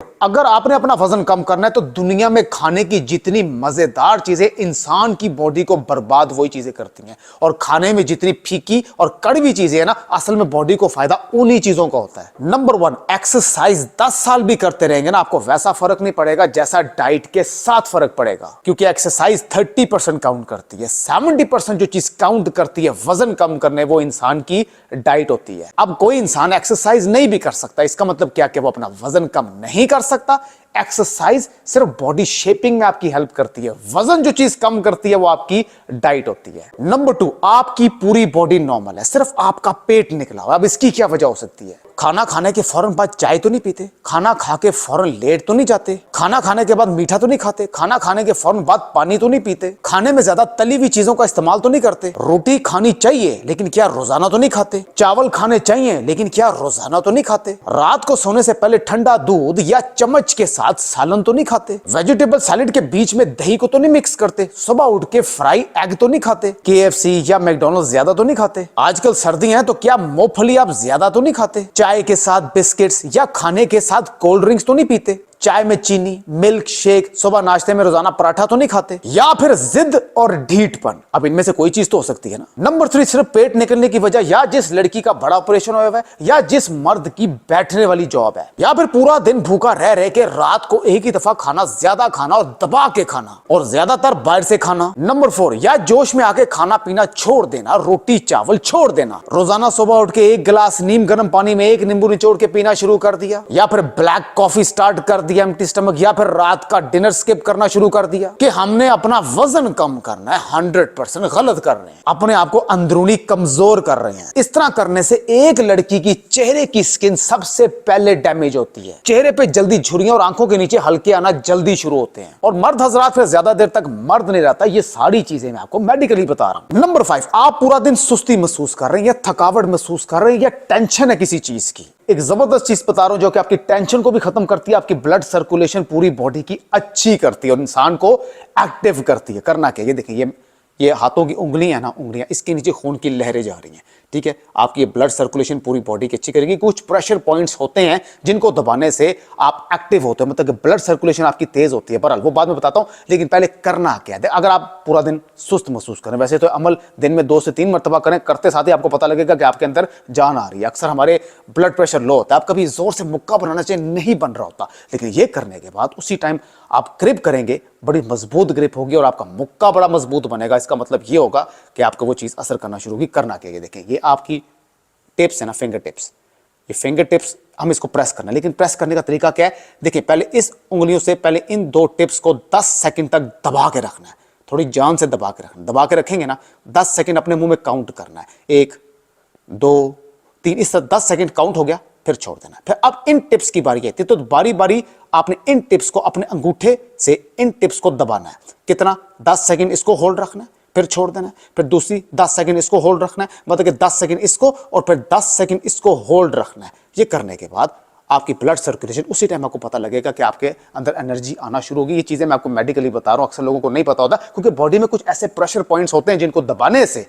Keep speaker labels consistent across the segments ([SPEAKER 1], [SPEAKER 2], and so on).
[SPEAKER 1] अगर आपने अपना वजन कम करना है तो दुनिया में खाने की जितनी मजेदार चीजें इंसान की बॉडी को बर्बाद वही चीजें करती हैं, और खाने में जितनी फीकी और कड़वी चीजें हैं ना, असल में बॉडी को फायदा उन्हीं चीजों का होता है। नंबर 1, एक्सरसाइज 10 साल भी करते रहेंगे ना, आपको वैसा फर्क नहीं पड़ेगा जैसा डाइट के साथ फर्क पड़ेगा, क्योंकि एक्सरसाइज 30% काउंट करती है। 70% जो चीज काउंट करती है वजन कम करने, वो इंसान की डाइट होती है। अब कोई इंसान एक्सरसाइज नहीं भी कर सकता, इसका मतलब क्या कि वो अपना वजन कम नहीं कर सकता। एक्सरसाइज सिर्फ बॉडी शेपिंग में आपकी हेल्प करती है, वजन जो चीज कम करती है वो आपकी डाइट होती है। नंबर 2, आपकी पूरी बॉडी नॉर्मल है, सिर्फ आपका पेट निकला हुआ। अब इसकी क्या वजह हो सकती है? खाना खाने के फौरन बाद चाय तो नहीं पीते, खाना खा के फौरन लेट तो नहीं जाते, खाना खाने के बाद मीठा तो नहीं खाते, खाना खाने के फौरन बाद पानी तो नहीं पीते, खाने में ज्यादा तली हुई चीजों का इस्तेमाल तो नहीं करते, रोटी खानी चाहिए लेकिन क्या रोजाना तो नहीं खाते, चावल खाने चाहिए लेकिन क्या रोजाना तो नहीं खाते, रात को सोने से पहले ठंडा दूध या चम्मच के साथ सालन तो नहीं खाते, वेजिटेबल सैलेड के बीच में दही को तो नहीं मिक्स करते, सुबह उठ के फ्राई एग तो नहीं खाते, KFC या मैकडॉनल्ड्स ज्यादा तो नहीं खाते, आजकल सर्दियां हैं तो क्या मूंगफली आप ज्यादा तो नहीं खाते, चाय के साथ बिस्किट्स या खाने के साथ कोल्ड ड्रिंक्स तो नहीं पीते, चाय में चीनी, मिल्क शेक, सुबह नाश्ते में रोजाना पराठा तो नहीं खाते, या फिर जिद और ढीठपन। अब इनमें से कोई चीज तो हो सकती है ना। नंबर 3, सिर्फ पेट निकलने की वजह, या जिस लड़की का बड़ा ऑपरेशन हुआ है, या जिस मर्द की बैठने वाली जॉब है, या फिर पूरा दिन भूखा रह रह के रात को एक ही दफा खाना, ज्यादा खाना और दबा के खाना, और ज्यादातर बाहर से खाना। नंबर 4, या जोश में आके खाना पीना छोड़ देना, रोटी चावल छोड़ देना, रोजाना सुबह उठ के 1 गिलास नीम गर्म पानी में 1 नींबू निचोड़ के पीना शुरू कर दिया, या फिर ब्लैक कॉफी स्टार्ट कर दिया एम्प्टी स्टमक, या फिर रात का डिनर स्किप करना शुरू कर दिया कि हमने अपना वजन कम करना है। 100% गलत कर रहे हैं, अपने आप को अंदरूनी कमजोर कर रहे हैं। इस तरह करने से एक लड़की की चेहरे की स्किन सबसे पहले डैमेज होती है, चेहरे पे जल्दी झुर्रियां और आंखों के नीचे हल्के आना जल्दी शुरू होते हैं, और मर्द हजरात फिर ज्यादा देर तक मर्द नहीं रहता। ये सारी चीजें मैं आपको मेडिकली बता रहा हूं। नंबर 5, आप पूरा दिन सुस्ती महसूस कर रहे हैं, या थकावट महसूस कर रहे हैं, या टेंशन है किसी चीज की। एक जबरदस्त चीज बता रहा हूं जो कि आपकी टेंशन को भी खत्म करती है, आपकी ब्लड सर्कुलेशन पूरी बॉडी की अच्छी करती है और इंसान को एक्टिव करती है। करना क्या, ये देखिए, ये हाथों की उंगलियां है ना, उंगलियां, इसके नीचे खून की लहरें जा रही हैं, ठीक है। आपकी ब्लड सर्कुलेशन पूरी बॉडी की अच्छी करेगी। कुछ प्रेशर पॉइंट्स होते हैं जिनको दबाने से आप एक्टिव होते हो, मतलब ब्लड सर्कुलेशन आपकी तेज होती है। बहरहाल वो बाद में बताता हूं, लेकिन पहले करना क्या है। अगर आप पूरा दिन सुस्त महसूस करें, वैसे तो अमल दिन में 2 से 3 मरतबा करें, करते साथ ही आपको पता लगेगा कि आपके अंदर जान आ रही है। अक्सर हमारे ब्लड प्रेशर लो होता है, आप कभी जोर से मुक्का बनाना चाहिए, नहीं बन रहा होता, लेकिन ये करने के बाद उसी टाइम आप ग्रिप करेंगे, बड़ी मजबूत ग्रिप होगी और आपका मुक्का बड़ा मजबूत बनेगा। इसका मतलब ये होगा कि आपको वो चीज असर करना शुरू होगी। करना क्या, ये देखें, ये आपकी टिप्स है ना, फिंगर टिप्स, ये फिंगर टिप्स हम इसको प्रेस करना है, लेकिन प्रेस करने का तरीका क्या है? देखिए, पहले इस उंगलियों से पहले इन 2 टिप्स को 10 सेकंड तक दबा के रखना है, थोड़ी जान से दबा के रखना। दबा के रखेंगे ना, 10 सेकंड अपने मुंह में काउंट करना है, 1 2 3, इस 10 सेकंड काउंट हो गया, फिर छोड़ देना। फिर अब इन टिप्स की बारी आती है, तो बारी बारी आपने इन टिप्स को अपने अंगूठे से इन टिप्स को दबाना है। कितना? 10 सेकंड इसको होल्ड रखना है, फिर छोड़ देना है, फिर दूसरी 10 सेकंड इसको होल्ड रखना है, मतलब कि 10 सेकंड इसको और फिर 10 सेकंड इसको होल्ड रखना है। ये करने के बाद आपकी ब्लड सर्कुलेशन, उसी टाइम आपको पता लगेगा कि आपके अंदर एनर्जी आना शुरू होगी। ये चीजें मैं आपको मेडिकली बता रहा हूं, अक्सर लोगों को नहीं पता होता, क्योंकि बॉडी में कुछ ऐसे प्रेशर पॉइंट्स होते हैं जिनको दबाने से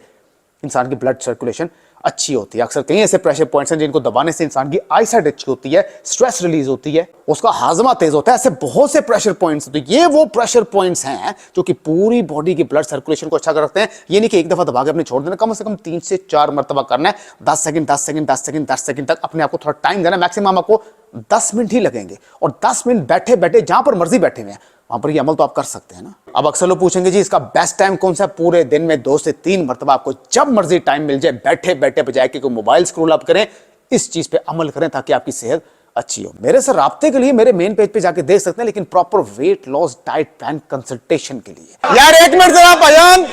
[SPEAKER 1] इंसान की ब्लड सर्कुलेशन अच्छी होती है। अक्सर कई ऐसे प्रेशर पॉइंट्स हैं जिनको दबाने से इंसान की आई साइट अच्छी होती है, स्ट्रेस रिलीज होती है, उसका हाजमा तेज होता है। ऐसे बहुत से प्रेशर पॉइंट्स होते हैं। ये वो प्रेशर पॉइंट्स हैं जो कि पूरी बॉडी की ब्लड सर्कुलेशन को अच्छा करते हैं। ये नहीं कि एक दफा दबा के अपने छोड़ देना, कम से कम 3 से 4 मरतबा करना है। 10 सेकंड 10 सेकंड 10 सेकंड 10 सेकंड तक अपने आप को थोड़ा टाइम देना। मैक्सिमम आपको 10 मिनट ही लगेंगे, और 10 मिनट बैठे बैठे जहां पर मर्जी बैठे हुए हैं वहां पर ये अमल तो आप कर सकते हैं ना। अब अक्सर लोग पूछेंगे जी इसका बेस्ट टाइम कौन सा है? पूरे दिन में 2 से 3 मरतबा आपको जब मर्जी टाइम मिल जाए, बैठे बैठे बजाय कि कोई मोबाइल स्क्रॉल अप करें, इस चीज पे अमल करें ताकि आपकी सेहत अच्छी हो। मेरे से राब्ते के लिए मेरे मेन पेज पे जाके देख सकते हैं, लेकिन proper weight loss diet plan consultation के लिए। यार 1 मिनट जरा भाईजान,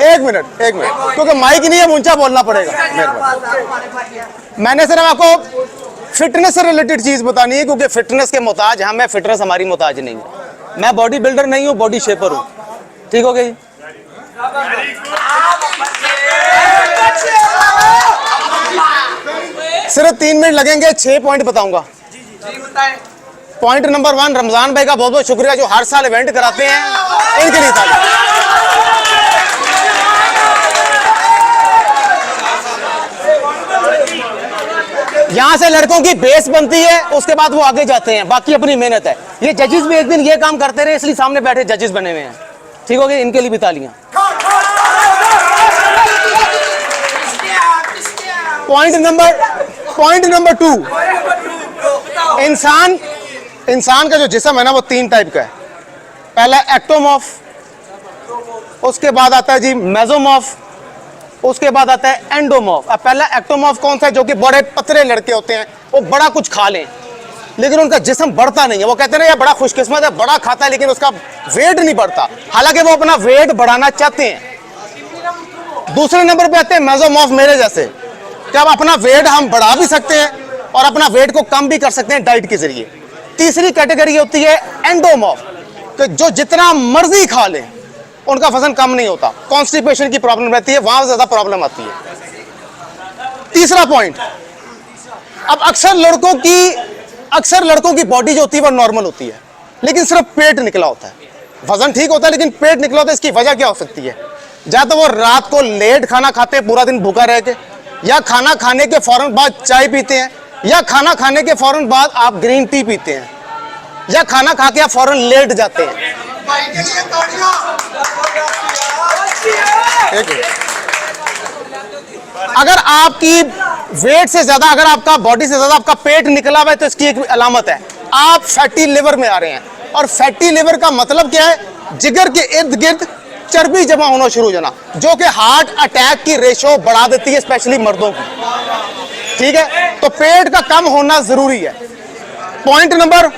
[SPEAKER 1] 1 मिनट, क्योंकि माइक नहीं है, ऊंचा बोलना पड़ेगा। मैंने सिर्फ आपको फिटनेस से रिलेटेड चीज बतानी है, क्योंकि फिटनेस के मोहताज हम हैं, फिटनेस हमारी मोहताज नहीं है। मैं बॉडी बिल्डर नहीं हूं, बॉडी शेपर हूं। ठीक हो गई? सिर्फ 3 मिनट लगेंगे, 6 पॉइंट बताऊंगा। पॉइंट नंबर 1, रमजान भाई का बहुत बहुत शुक्रिया जो हर साल इवेंट कराते हैं, इनके लिए था।
[SPEAKER 2] यहाँ से लड़कों की बेस बनती है, उसके बाद वो आगे जाते हैं, बाकी अपनी मेहनत है। ये जजेस भी एक दिन ये काम करते रहे, इसलिए सामने बैठे जजेस बने हुए हैं। ठीक हो गया, इनके लिए भी तालियां। पॉइंट नंबर 2, इंसान का जो जिस्म है ना वो 3 टाइप का है। पहला एक्टोमॉर्फ, उसके बाद आता है जी मेसोमॉर्फ, उसके बाद आता है एंडोमॉर्फ। अब पहला एक्टोमॉर्फ कौन सा है? जो कि बड़े पतले लड़के होते हैं, वो बड़ा कुछ खा लें लेकिन उनका जिस्म बढ़ता नहीं है। वो कहते हैं ये बड़ा खुशकिस्मत है, बड़ा खाता है लेकिन उसका वेट नहीं बढ़ता, हालांकि वो अपना वेट बढ़ाना चाहते हैं। दूसरे नंबर पे आते हैं मेसोमॉर्फ, मेरे जैसे, कि अब अपना वेट हम बढ़ा भी सकते हैं और अपना वेट को कम भी कर सकते हैं डाइट के जरिए। तीसरी कैटेगरी होती है एंडोमॉर्फ, कि जो जितना मर्जी खा लें उनका वजन कम नहीं होता, कॉन्स्टिपेशन की प्रॉब्लम रहती है, वहां ज्यादा प्रॉब्लम आती है। तीसरा पॉइंट, अब अक्सर लड़कों की बॉडी जो होती है वो नॉर्मल होती है, लेकिन सिर्फ पेट निकला होता है। वजन ठीक होता है लेकिन पेट निकला होता है। इसकी वजह क्या हो सकती है? या तो वो रात को लेट खाना खाते हैं पूरा दिन भूखा रह के, या खाना खाने के फौरन बाद चाय पीते हैं, या खाना खाने के फौरन बाद आप ग्रीन टी पीते हैं, या खाना खा के आप फौरन लेट जाते हैं। अगर आपकी वेट से ज्यादा, अगर आपका बॉडी से ज्यादा आपका पेट निकला हुआ है तो इसकी एक अलामत है, आप फैटी लिवर में आ रहे हैं। और फैटी लिवर का मतलब क्या है? जिगर के इर्द गिर्द चर्बी जमा होना शुरू हो जाना, जो कि हार्ट अटैक की रेशो बढ़ा देती है, स्पेशली मर्दों की। ठीक है, तो पेट का कम होना जरूरी है। पॉइंट नंबर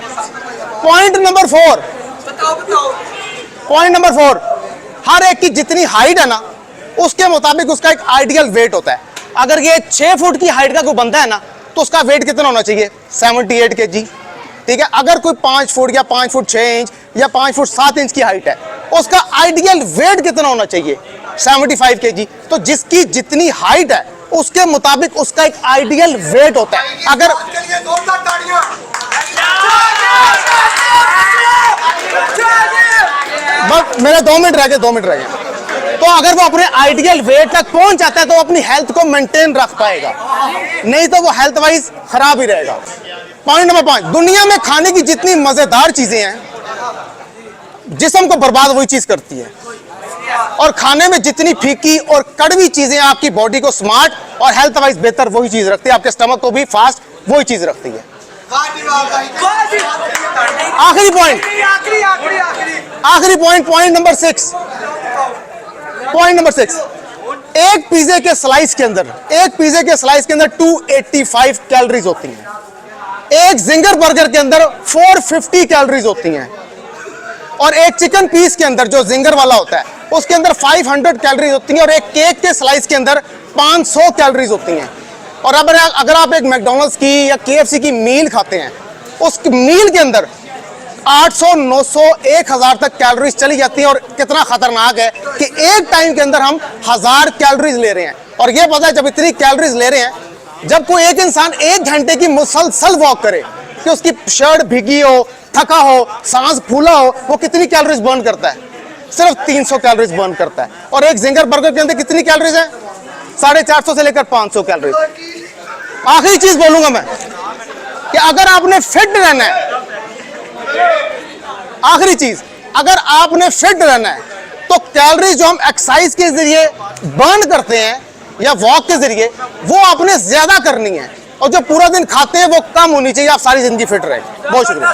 [SPEAKER 2] 4, हर एक की जितनी हाइट है ना उसके मुताबिक उसका एक आइडियल वेट होता है। अगर ये 6 फुट की हाइट का कोई बंदा है ना तो उसका वेट कितना होना चाहिए? 78 kg। ठीक है, अगर कोई 5 फुट या 5 फुट 6 इंच या 5 फुट 7 इंच की हाइट है, उसका आइडियल वेट कितना होना चाहिए? 75 kg। तो जिसकी जितनी हाइट है उसके मुताबिक उसका एक आइडियल वेट होता है। अगर बस मेरे 2 मिनट रह गए, तो अगर वो अपने आइडियल वेट तक पहुंच जाता है तो वो अपनी हेल्थ को मेंटेन रख पाएगा, नहीं तो वो हेल्थ वाइज खराब ही रहेगा। पॉइंट नंबर 5, दुनिया में खाने की जितनी मजेदार चीजें हैं, जिस्म को बर्बाद वही चीज करती है, और खाने में जितनी फीकी और कड़वी चीजें आपकी बॉडी को स्मार्ट और हेल्थ वाइज बेहतर वही चीज रखती है, आपके स्टमक को भी फास्ट वही चीज रखती है। आखिरी पॉइंट, पॉइंट नंबर 6, एक पिज्जे के स्लाइस के अंदर 285 कैलोरीज होती हैं। एक जिंगर बर्गर के अंदर 450 कैलोरीज होती हैं, और एक चिकन पीस के अंदर जो जिंगर वाला होता है उसके अंदर 500 कैलोरीज होती हैं, और एक केक के स्लाइस के अंदर 500 कैलोरीज होती हैं। और अगर आप एक मैकडॉनल्ड्स की या KFC की मील खाते हैं, उस मील के अंदर 800, 900, 1000 तक कैलोरीज चली जाती है। और कितना खतरनाक है कि एक टाइम के अंदर हम 1000 कैलोरीज ले रहे हैं। और ये पता है जब इतनी कैलोरीज ले रहे हैं, जब कोई एक इंसान 1 घंटे की मुसलसल वॉक करे कि उसकी शर्ट भीगी हो, थका हो, सांस फूला हो, वो कितनी कैलोरीज बर्न करता है? सिर्फ 300 कैलोरीज बर्न करता है। और एक जिंगर बर्गर के अंदर कितनी कैलोरीज है? 450 से लेकर 500 कैलोरीज। आखिरी चीज बोलूंगा मैं कि अगर आपने फिट रहना है, अगर आपने फिट रहना है तो कैलोरीज जो हम एक्सरसाइज के जरिए बर्न करते हैं या वॉक के जरिए, वो आपने ज्यादा करनी है, और जो पूरा दिन खाते हैं वो कम होनी चाहिए। आप सारी जिंदगी फिट रहे। बहुत शुक्रिया।